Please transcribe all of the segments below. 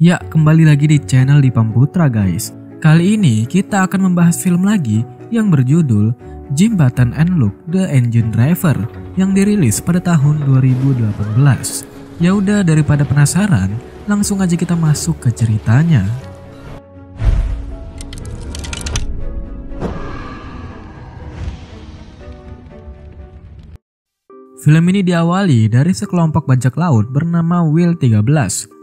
Ya, kembali lagi di channel Dipam Putra guys. Kali ini kita akan membahas film lagi yang berjudul Jim Button and Luke the Engine Driver yang dirilis pada tahun 2018. Ya udah, daripada penasaran, langsung aja kita masuk ke ceritanya. Film ini diawali dari sekelompok bajak laut bernama Will 13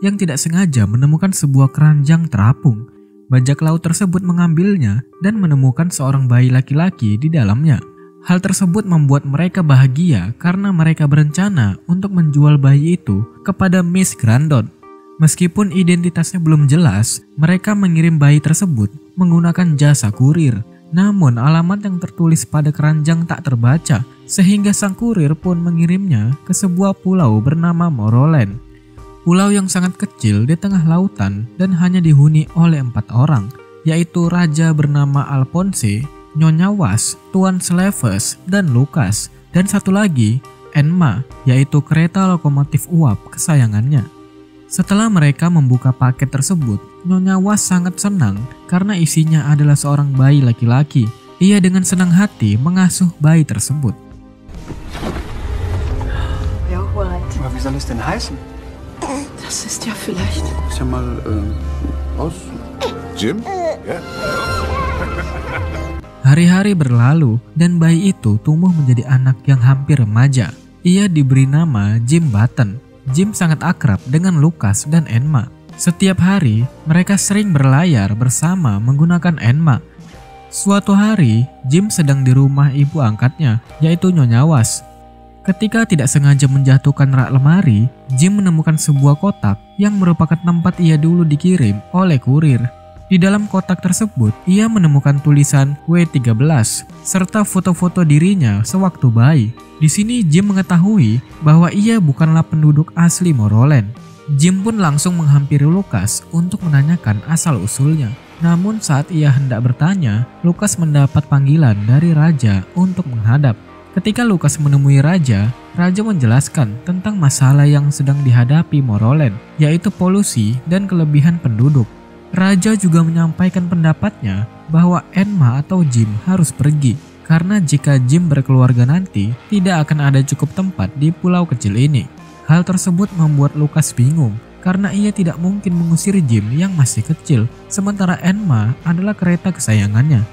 yang tidak sengaja menemukan sebuah keranjang terapung. Bajak laut tersebut mengambilnya dan menemukan seorang bayi laki-laki di dalamnya. Hal tersebut membuat mereka bahagia karena mereka berencana untuk menjual bayi itu kepada Miss Grandot. Meskipun identitasnya belum jelas, mereka mengirim bayi tersebut menggunakan jasa kurir. Namun alamat yang tertulis pada keranjang tak terbaca, sehingga sang kurir pun mengirimnya ke sebuah pulau bernama Morroland. Pulau yang sangat kecil di tengah lautan dan hanya dihuni oleh 4 orang, yaitu raja bernama Alphonse, Nyonya Was, Tuan Slevus, dan Lucas, dan satu lagi, Enma, yaitu kereta lokomotif uap kesayangannya. Setelah mereka membuka paket tersebut, Nyonya Was sangat senang karena isinya adalah seorang bayi laki-laki. Ia dengan senang hati mengasuh bayi tersebut. Ja, Hoheit. Aber wie soll es denn heißen? Das ist ja vielleicht. Muss ja mal aus. Jim? Ja? Hari-hari berlalu dan bayi itu tumbuh menjadi anak yang hampir remaja. Ia diberi nama Jim Button. Jim sangat akrab dengan Lucas dan Enma. Setiap hari, mereka sering berlayar bersama menggunakan Enma. Suatu hari, Jim sedang di rumah ibu angkatnya, yaitu Nyonya Was. Ketika tidak sengaja menjatuhkan rak lemari, Jim menemukan sebuah kotak yang merupakan tempat ia dulu dikirim oleh kurir. Di dalam kotak tersebut, ia menemukan tulisan W13 serta foto-foto dirinya sewaktu bayi. Di sini Jim mengetahui bahwa ia bukanlah penduduk asli Morroland. Jim pun langsung menghampiri Lucas untuk menanyakan asal-usulnya. Namun saat ia hendak bertanya, Lucas mendapat panggilan dari raja untuk menghadap. Ketika Lucas menemui raja, raja menjelaskan tentang masalah yang sedang dihadapi Morroland, yaitu polusi dan kelebihan penduduk. Raja juga menyampaikan pendapatnya bahwa Enma atau Jim harus pergi, karena jika Jim berkeluarga nanti, tidak akan ada cukup tempat di pulau kecil ini. Hal tersebut membuat Lucas bingung, karena ia tidak mungkin mengusir Jim yang masih kecil, sementara Enma adalah kereta kesayangannya.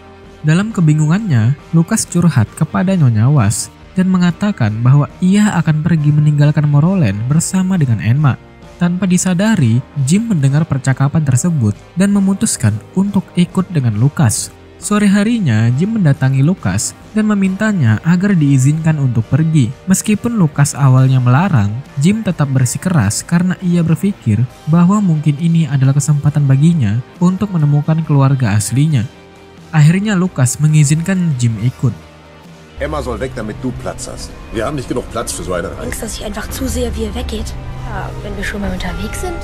Dalam kebingungannya, Lucas curhat kepada Nyonya Was dan mengatakan bahwa ia akan pergi meninggalkan Morroland bersama dengan Enma. Tanpa disadari, Jim mendengar percakapan tersebut dan memutuskan untuk ikut dengan Lucas. Sore harinya, Jim mendatangi Lucas dan memintanya agar diizinkan untuk pergi. Meskipun Lucas awalnya melarang, Jim tetap bersikeras karena ia berpikir bahwa mungkin ini adalah kesempatan baginya untuk menemukan keluarga aslinya. Akhirnya Lucas mengizinkan Jim ikut. Emma soll weg, damit du Platz hast. Wir haben nicht genug Platz für so eine Reise. Angst, dass ich einfach zusehe, wie er weggeht. Ja, wenn wir schon mal unterwegs sind.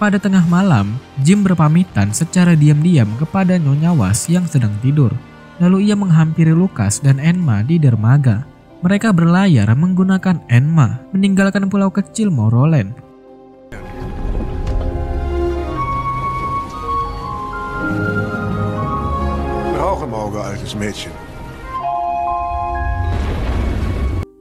Pada tengah malam, Jim berpamitan secara diam-diam kepada Nyonya Was yang sedang tidur. Lalu ia menghampiri Lucas dan Enma di dermaga. Mereka berlayar menggunakan Enma, meninggalkan pulau kecil Morroland. Rauch im Auge, altes Mädchen.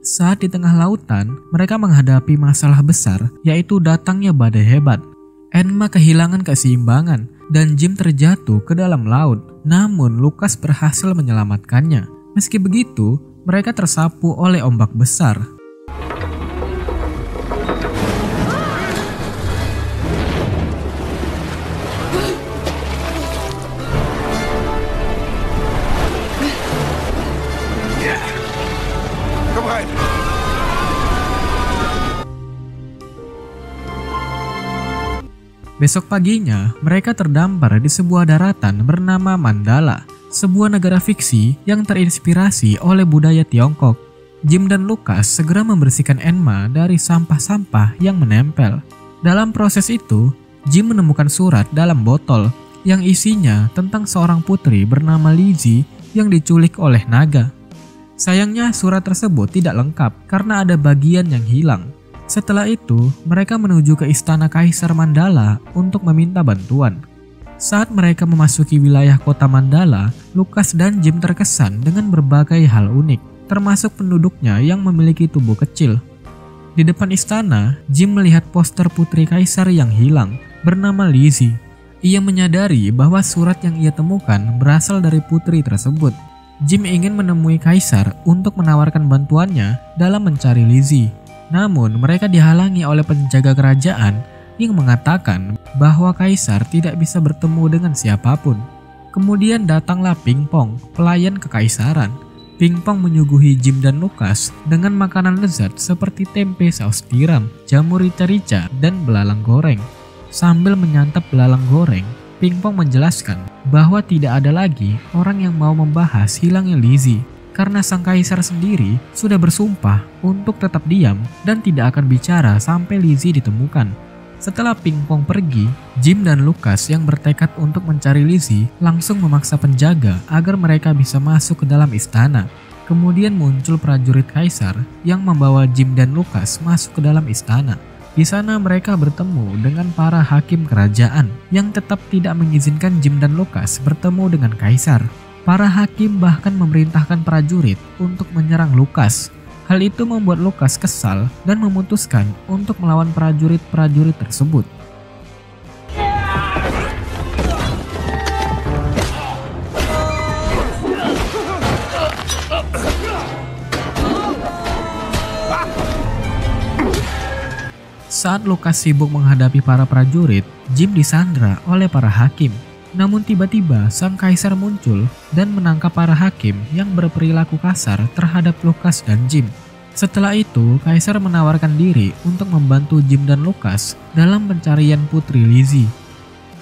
Saat di tengah lautan, mereka menghadapi masalah besar, yaitu datangnya badai hebat. Enma kehilangan keseimbangan dan Jim terjatuh ke dalam laut. Namun Lucas berhasil menyelamatkannya. Meski begitu, mereka tersapu oleh ombak besar. Komm rein. Besok paginya, mereka terdampar di sebuah daratan bernama Mandala, sebuah negara fiksi yang terinspirasi oleh budaya Tiongkok. Jim dan Lucas segera membersihkan Enma dari sampah-sampah yang menempel. Dalam proses itu, Jim menemukan surat dalam botol yang isinya tentang seorang putri bernama Lizzie yang diculik oleh naga. Sayangnya surat tersebut tidak lengkap karena ada bagian yang hilang. Setelah itu, mereka menuju ke istana Kaisar Mandala untuk meminta bantuan. Saat mereka memasuki wilayah kota Mandala, Lucas dan Jim terkesan dengan berbagai hal unik, termasuk penduduknya yang memiliki tubuh kecil. Di depan istana, Jim melihat poster putri kaisar yang hilang, bernama Lizzie. Ia menyadari bahwa surat yang ia temukan berasal dari putri tersebut. Jim ingin menemui kaisar untuk menawarkan bantuannya dalam mencari Lizzie. Namun mereka dihalangi oleh penjaga kerajaan yang mengatakan bahwa kaisar tidak bisa bertemu dengan siapapun. Kemudian datanglah Pingpong, pelayan kekaisaran. Pingpong menyuguhi Jim dan Lucas dengan makanan lezat seperti tempe saus tiram, jamur rica-rica, dan belalang goreng. Sambil menyantap belalang goreng, Pingpong menjelaskan bahwa tidak ada lagi orang yang mau membahas hilangnya Lizzie, karena sang kaisar sendiri sudah bersumpah untuk tetap diam dan tidak akan bicara sampai Lizzie ditemukan. Setelah Pingpong pergi, Jim dan Lucas yang bertekad untuk mencari Lizzie langsung memaksa penjaga agar mereka bisa masuk ke dalam istana. Kemudian muncul prajurit kaisar yang membawa Jim dan Lucas masuk ke dalam istana. Di sana mereka bertemu dengan para hakim kerajaan yang tetap tidak mengizinkan Jim dan Lucas bertemu dengan kaisar. Para hakim bahkan memerintahkan prajurit untuk menyerang Lucas. Hal itu membuat Lucas kesal dan memutuskan untuk melawan prajurit-prajurit tersebut. Saat Lucas sibuk menghadapi para prajurit, Jim disandra oleh para hakim. Namun tiba-tiba sang kaisar muncul dan menangkap para hakim yang berperilaku kasar terhadap Lucas dan Jim. Setelah itu, kaisar menawarkan diri untuk membantu Jim dan Lucas dalam pencarian putri Lizzie.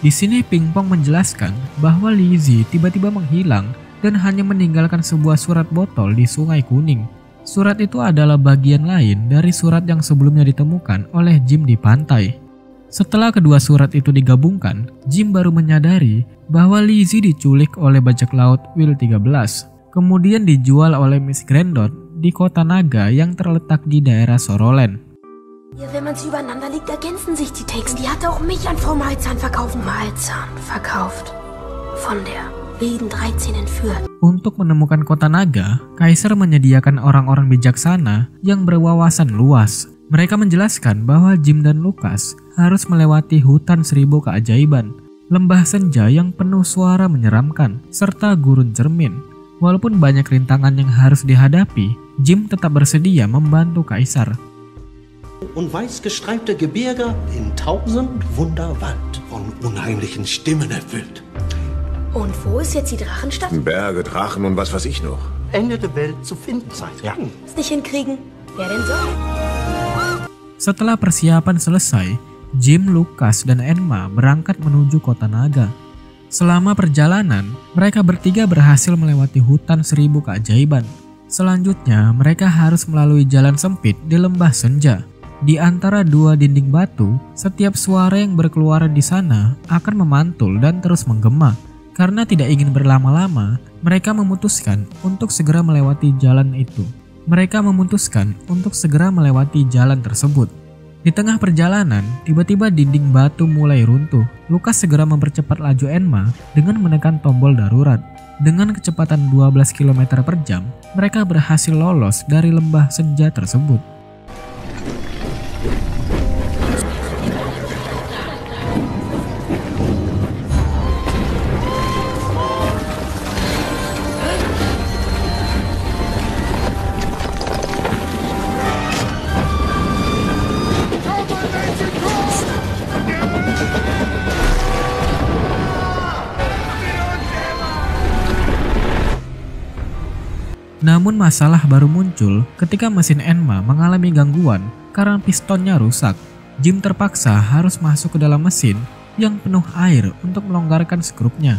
Di sini Pingpong menjelaskan bahwa Lizzie tiba-tiba menghilang dan hanya meninggalkan sebuah surat botol di Sungai Kuning. Surat itu adalah bagian lain dari surat yang sebelumnya ditemukan oleh Jim di pantai. Setelah kedua surat itu digabungkan, Jim baru menyadari bahwa Lizzie diculik oleh bajak laut Will 13, kemudian dijual oleh Miss Grandot di kota naga yang terletak di daerah Soroland. Ja, wenn man sie übereinander legt, ergänzen sich die Texte. Die hatte auch mich an Frau Malzahn verkauft. Malzahn verkauft. Von der wilden 13 entführt. Untuk menemukan kota naga, Kaisar menyediakan orang-orang bijaksana yang berwawasan luas. Mereka menjelaskan bahwa Jim dan Lucas harus melewati hutan 1000 keajaiban, lembah senja yang penuh suara menyeramkan, serta gurun cermin. Walaupun banyak rintangan yang harus dihadapi, Jim tetap bersedia membantu Kaisar. Und weiß gestreifte Gebirge in 1000 Wunderwald von unheimlichen Stimmen erfüllt. Und wo ist jetzt die Drachenstadt? Berge, Drachen und was weiß ich noch. Ende der Welt zu finden seid, ja. Es nicht hinkriegen. Wer denn soll? Setelah persiapan selesai, Jim, Lucas, dan Enma berangkat menuju kota naga. Selama perjalanan, mereka bertiga berhasil melewati hutan 1000 keajaiban. Selanjutnya, mereka harus melalui jalan sempit di lembah senja. Di antara dua dinding batu, setiap suara yang berkeluaran di sana akan memantul dan terus menggema. Karena tidak ingin berlama-lama, mereka memutuskan untuk segera melewati jalan itu. Mereka memutuskan untuk segera melewati jalan tersebut. Di tengah perjalanan, tiba-tiba dinding batu mulai runtuh. Lucas segera mempercepat laju Enma dengan menekan tombol darurat. Dengan kecepatan 12 km per jam, mereka berhasil lolos dari lembah senja tersebut. Namun masalah baru muncul ketika mesin Enma mengalami gangguan karena pistonnya rusak. Jim terpaksa harus masuk ke dalam mesin yang penuh air untuk melonggarkan skrupnya.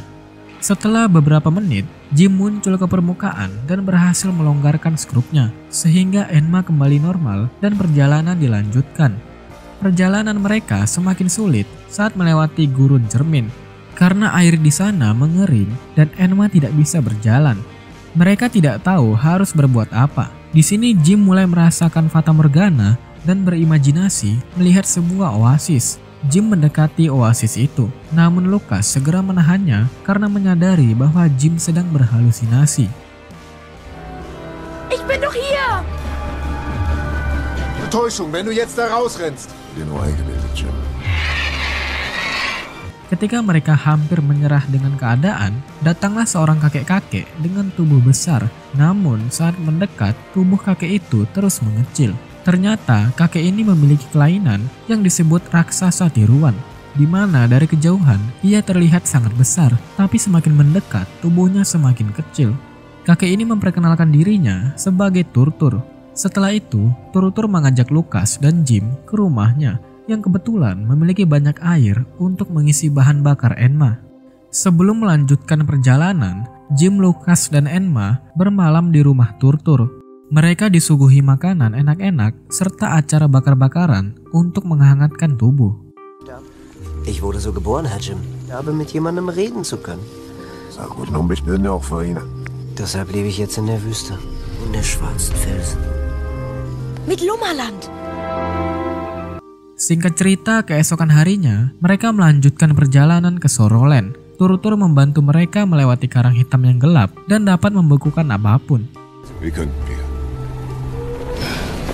Setelah beberapa menit, Jim muncul ke permukaan dan berhasil melonggarkan skrupnya, sehingga Enma kembali normal dan perjalanan dilanjutkan. Perjalanan mereka semakin sulit saat melewati gurun cermin, karena air di sana mengering dan Enma tidak bisa berjalan. Mereka tidak tahu harus berbuat apa. Di sini Jim mulai merasakan fata morgana dan berimajinasi melihat sebuah oasis. Jim mendekati oasis itu, namun Lucas segera menahannya karena menyadari bahwa Jim sedang berhalusinasi. Ich bin doch hier! Enttäuschung, wenn du jetzt da rausrennst. Dir nur eingebildet, Jim. Ketika mereka hampir menyerah dengan keadaan, datanglah seorang kakek-kakek dengan tubuh besar. Namun saat mendekat, tubuh kakek itu terus mengecil. Ternyata kakek ini memiliki kelainan yang disebut raksasa tiruan, di mana dari kejauhan ia terlihat sangat besar, tapi semakin mendekat tubuhnya semakin kecil. Kakek ini memperkenalkan dirinya sebagai Turtur. Setelah itu, Turtur mengajak Lucas dan Jim ke rumahnya yang kebetulan memiliki banyak air untuk mengisi bahan bakar Enma. Sebelum melanjutkan perjalanan, Jim, Lucas, dan Enma bermalam di rumah Turtur. Mereka disuguhi makanan enak-enak serta acara bakar-bakaran untuk menghangatkan tubuh. Ich wurde so geboren, Herr Jim. Aber mit jemandem reden zu können. Sag gut, nun bist du auch für ihn. Deshalb lebe ich jetzt in der Wüste. In der schwarzen Felsen. Mit Lummerland! Singkat cerita, keesokan harinya, mereka melanjutkan perjalanan ke Soroland. Turtur membantu mereka melewati karang hitam yang gelap dan dapat membekukan apapun. Wie könnten wir?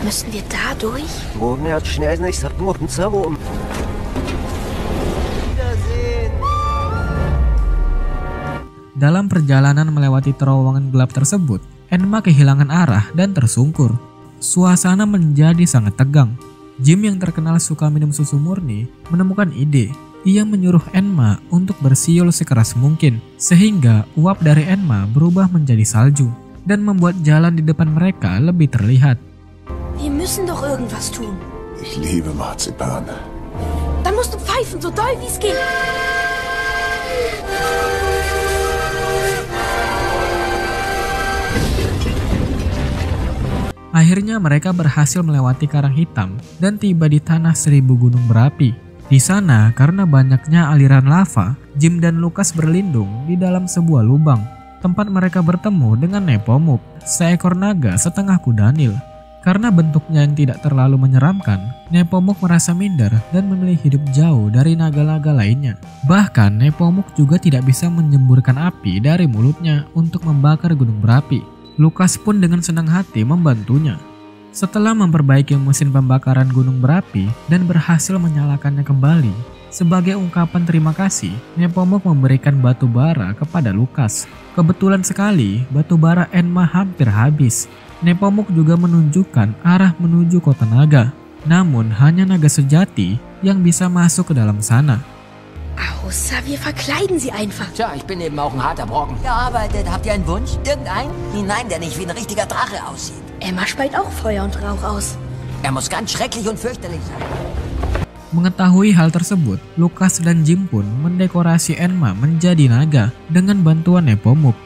Müssen wir da durch? Morgen hat schnell nicht satt worden, Wiedersehen. Dalam perjalanan melewati terowongan gelap tersebut, Enma kehilangan arah dan tersungkur. Suasana menjadi sangat tegang. Jim yang terkenal suka minum susu murni menemukan ide. Ia menyuruh Enma untuk bersiul sekeras mungkin sehingga uap dari Enma berubah menjadi salju dan membuat jalan di depan mereka lebih terlihat. Wir müssen doch irgendwas tun. Ich liebe Marzipan. Dann musst du pfeifen, so doll wie es geht. Akhirnya mereka berhasil melewati karang hitam dan tiba di tanah 1000 gunung berapi. Di sana, karena banyaknya aliran lava, Jim dan Lucas berlindung di dalam sebuah lubang. Tempat mereka bertemu dengan Nepomuk, seekor naga setengah kudanil. Karena bentuknya yang tidak terlalu menyeramkan, Nepomuk merasa minder dan memilih hidup jauh dari naga-naga lainnya. Bahkan Nepomuk juga tidak bisa menyemburkan api dari mulutnya untuk membakar gunung berapi. Lucas pun dengan senang hati membantunya. Setelah memperbaiki mesin pembakaran gunung berapi dan berhasil menyalakannya kembali, sebagai ungkapan terima kasih, Nepomuk memberikan batu bara kepada Lucas. Kebetulan sekali, batu bara Enma hampir habis. Nepomuk juga menunjukkan arah menuju kota naga. Namun hanya naga sejati yang bisa masuk ke dalam sana. Außer wir verkleiden sie einfach. Tja, ich bin eben auch ein harter Brocken. Gearbeitet, habt ihr einen Wunsch? Irgendeinen? Nein, der nicht wie ein richtiger Drache aussieht. Emma speit auch Feuer und Rauch aus. Er muss ganz schrecklich und fürchterlich sein. Mengetahui hal tersebut, Lucas dan Jim pun mendekorasi Enma menjadi naga dengan bantuan Nepomuk.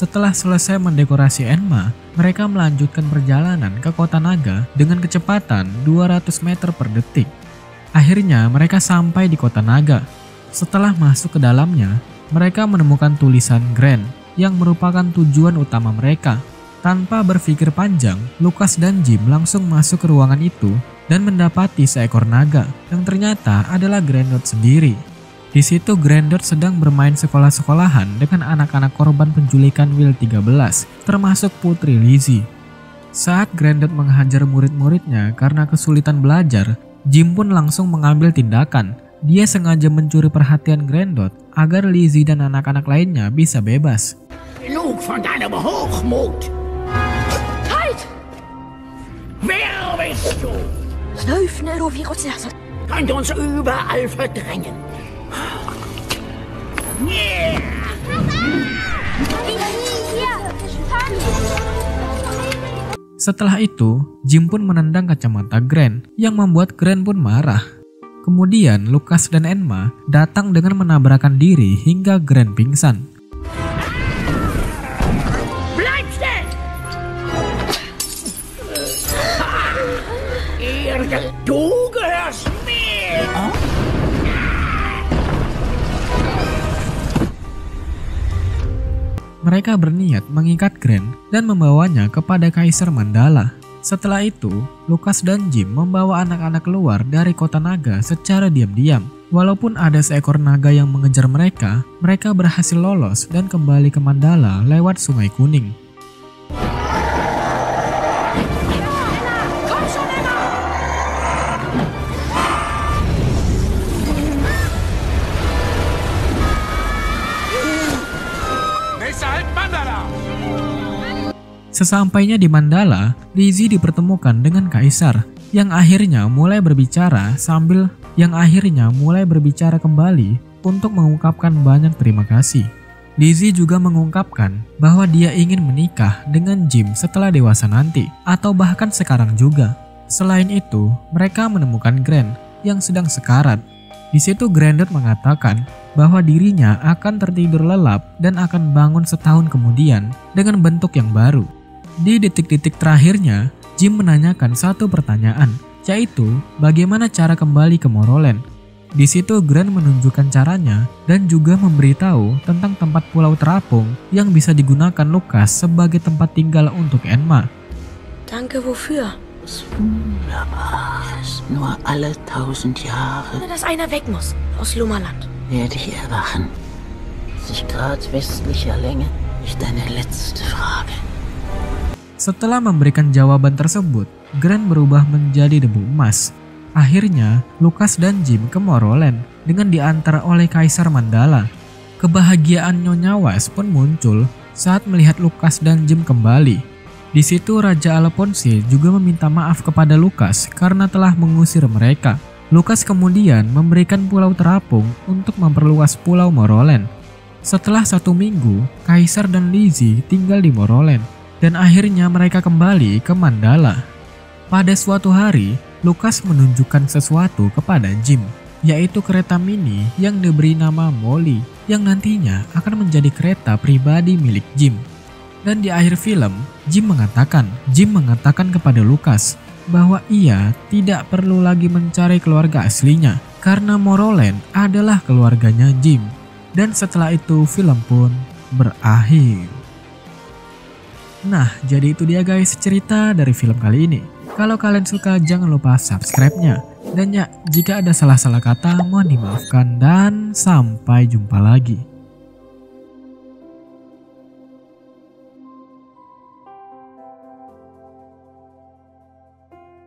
Setelah selesai mendekorasi Enma, mereka melanjutkan perjalanan ke kota naga dengan kecepatan 200 meter per detik. Akhirnya mereka sampai di kota naga. Setelah masuk ke dalamnya, mereka menemukan tulisan Grand yang merupakan tujuan utama mereka. Tanpa berpikir panjang, Lucas dan Jim langsung masuk ke ruangan itu dan mendapati seekor naga yang ternyata adalah Grandot sendiri. Di situ Grandot sedang bermain sekolah-sekolahan dengan anak-anak korban penculikan Will 13, termasuk Putri Lizzie. Saat Grandot menghajar murid-muridnya karena kesulitan belajar, Jim pun langsung mengambil tindakan. Dia sengaja mencuri perhatian Grandot agar Lizzie dan anak-anak lainnya bisa bebas. Genug von deinem Hochmut! Halt! Wer bist du? Snöfner-Virus. Könnt uns überall verdrängen. Setelah itu, Jim pun menendang kacamata Grand yang membuat Grand pun marah. Kemudian Lucas dan Enma datang dengan menabrakan diri hingga Grand pingsan. Bleib still! Du gehörst mir! mereka berniat mengikat Grant dan membawanya kepada Kaisar Mandala. Setelah itu, Lucas dan Jim membawa anak-anak keluar dari kota naga secara diam-diam. Walaupun ada seekor naga yang mengejar mereka, mereka berhasil lolos dan kembali ke Mandala lewat Sungai Kuning. Sesampainya di Mandala, Lizzie dipertemukan dengan Kaisar yang akhirnya mulai berbicara kembali untuk mengungkapkan banyak terima kasih. Lizzie juga mengungkapkan bahwa dia ingin menikah dengan Jim setelah dewasa nanti atau bahkan sekarang juga. Selain itu, mereka menemukan Grant yang sedang sekarat. Di situ Grandad mengatakan bahwa dirinya akan tertidur lelap dan akan bangun setahun kemudian dengan bentuk yang baru. Di detik-detik terakhirnya, Jim menanyakan satu pertanyaan, yaitu bagaimana cara kembali ke Morroland. Di situ Grant menunjukkan caranya dan juga memberitahu tentang tempat pulau terapung yang bisa digunakan Lucas sebagai tempat tinggal untuk Enma. Danke, wofür? Das wunderbar ist. Nur alle 1000 Jahre Dass einer weg muss aus Lummerland. werde ich erwachen. 60 Grad westlicher Länge ist deine letzte Frage. Setelah memberikan jawaban tersebut, Grant berubah menjadi debu emas. Akhirnya, Lucas dan Jim ke Morroland dengan diantar oleh Kaisar Mandala. Kebahagiaan Nyonya Was pun muncul saat melihat Lucas dan Jim kembali. Di situ Raja Alphonse juga meminta maaf kepada Lucas karena telah mengusir mereka. Lucas kemudian memberikan pulau terapung untuk memperluas pulau Morroland. Setelah 1 minggu, Kaisar dan Lizzie tinggal di Morroland. Dan akhirnya mereka kembali ke Mandala. Pada suatu hari, Lucas menunjukkan sesuatu kepada Jim, yaitu kereta mini yang diberi nama Molly, yang nantinya akan menjadi kereta pribadi milik Jim. Dan di akhir film, Jim mengatakan kepada Lucas bahwa ia tidak perlu lagi mencari keluarga aslinya, karena Morroland adalah keluarganya Jim. Dan setelah itu film pun berakhir. Nah, jadi itu dia guys cerita dari film kali ini. Kalau kalian suka jangan lupa subscribe-nya. Dan ya, jika ada salah-salah kata mohon dimaafkan dan sampai jumpa lagi.